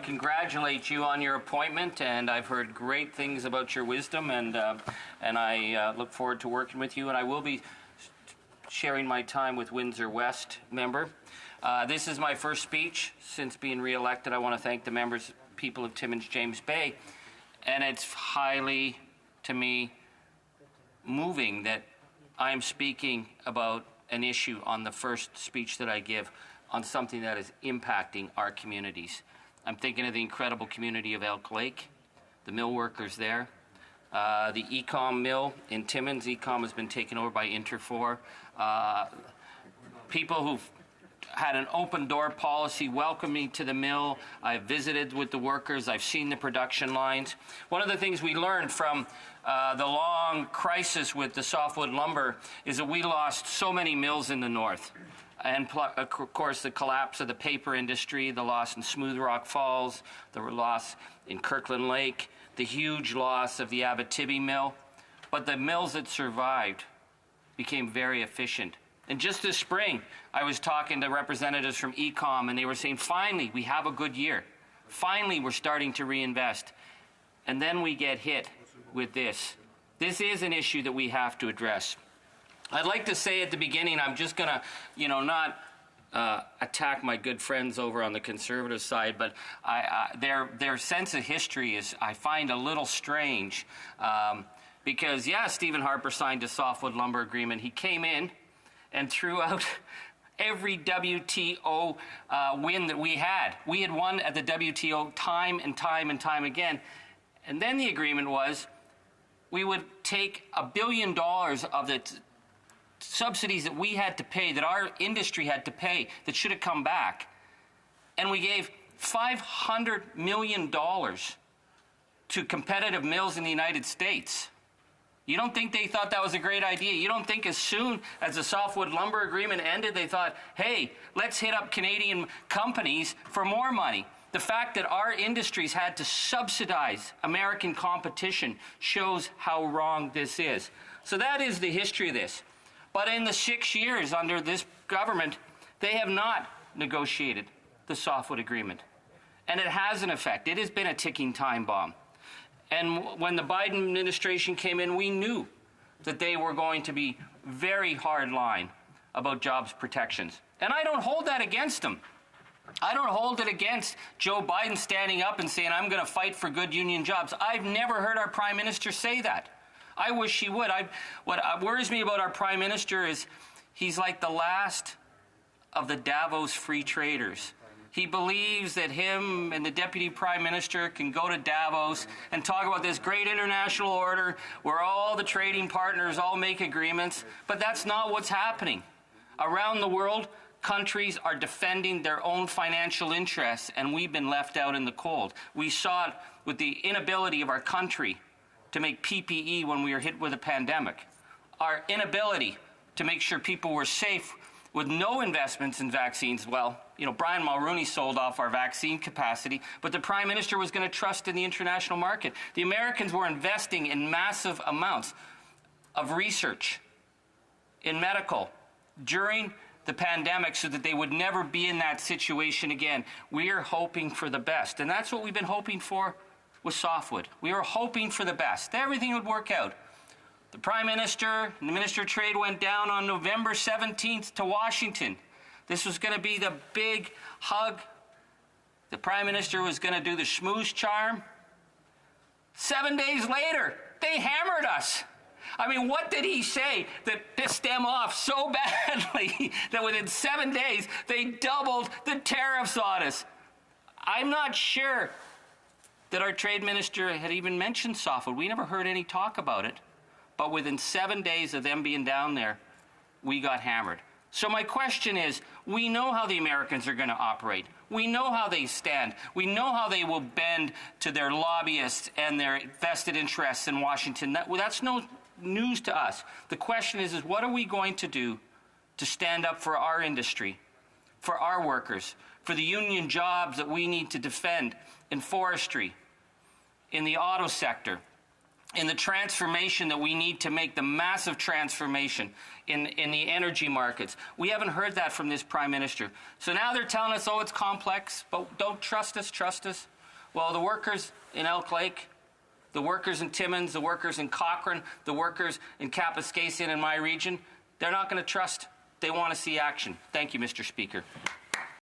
congratulate you on your appointment, and I've heard great things about your wisdom, and I look forward to working with you, and I will be sharing my time with Windsor West member. This is my first speech since being re-elected. I want to thank the people of Timmins James Bay, and it's highly, to me, moving that I'm speaking about an issue on the first speech that I give on something that is impacting our communities. I'm thinking of the incredible community of Elk Lake, the mill workers there, the Ecom mill in Timmins. Ecom has been taken over by Interfor. People who've had an open door policy welcome me to the mill. I've visited with the workers. I've seen the production lines. One of the things we learned from the long crisis with the softwood lumber is that we lost so many mills in the north. And of course, the collapse of the paper industry, the loss in Smooth Rock Falls, the loss in Kirkland Lake, the huge loss of the Abitibi mill. But the mills that survived became very efficient. And just this spring, I was talking to representatives from Ecom, and they were saying, finally, we have a good year. Finally, we're starting to reinvest. And then we get hit with this. This is an issue that we have to address. I'd like to say at the beginning, I'm just going to, not attack my good friends over on the Conservative side, but their sense of history is, I find, a little strange. Because, yeah, Stephen Harper signed a softwood lumber agreement. He came in and threw out every WTO win that we had. We had won at the WTO time and time and time again. And then the agreement was we would take $1 billion of the subsidies that we had to pay, that our industry had to pay, that should have come back. And we gave $500 million to competitive mills in the United States. You don't think they thought that was a great idea? You don't think as soon as the softwood lumber agreement ended, they thought, hey, let's hit up Canadian companies for more money? The fact that our industries had to subsidize American competition shows how wrong this is. So that is the history of this. But in the 6 years under this government, they have not negotiated the softwood agreement. And it has an effect. It has been a ticking time bomb. And when the Biden administration came in, we knew that they were going to be very hard line about jobs protections. And I don't hold that against them. I don't hold it against Joe Biden standing up and saying, I'm going to fight for good union jobs. I've never heard our Prime Minister say that. I wish he would. What worries me about our Prime Minister is he's like the last of the Davos free traders. He believes that him and the Deputy Prime Minister can go to Davos and talk about this great international order where all the trading partners all make agreements, but that's not what's happening. Around the world, countries are defending their own financial interests, and we've been left out in the cold. We saw it with the inability of our country to make PPE when we were hit with a pandemic. Our inability to make sure people were safe with no investments in vaccines. Well, Brian Mulroney sold off our vaccine capacity, but the Prime Minister was going to trust in the international market. The Americans were investing in massive amounts of research in medical during the pandemic so that they would never be in that situation again. We are hoping for the best, and that's what we've been hoping for with softwood. We were hoping for the best. Everything would work out. The Prime Minister and the Minister of Trade went down on November 17th to Washington. This was going to be the big hug. The Prime Minister was going to do the schmooze charm. 7 days later, they hammered us. I mean, what did he say that pissed them off so badly that within 7 days, they doubled the tariffs on us? I'm not sure that our trade minister had even mentioned softwood. We never heard any talk about it. But within 7 days of them being down there, we got hammered. So my question is, we know how the Americans are going to operate. We know how they stand. We know how they will bend to their lobbyists and their vested interests in Washington. That's no news to us. The question is what are we going to do to stand up for our industry, for our workers, for the union jobs that we need to defend in forestry, in the auto sector, in the transformation that we need to make, the massive transformation in the energy markets. We haven't heard that from this Prime Minister. So now they're telling us, oh, it's complex, but don't trust us, trust us. Well, the workers in Elk Lake, the workers in Timmins, the workers in Cochrane, the workers in Kapuskasing in my region, they're not going to trust. They want to see action. Thank you, Mr. Speaker.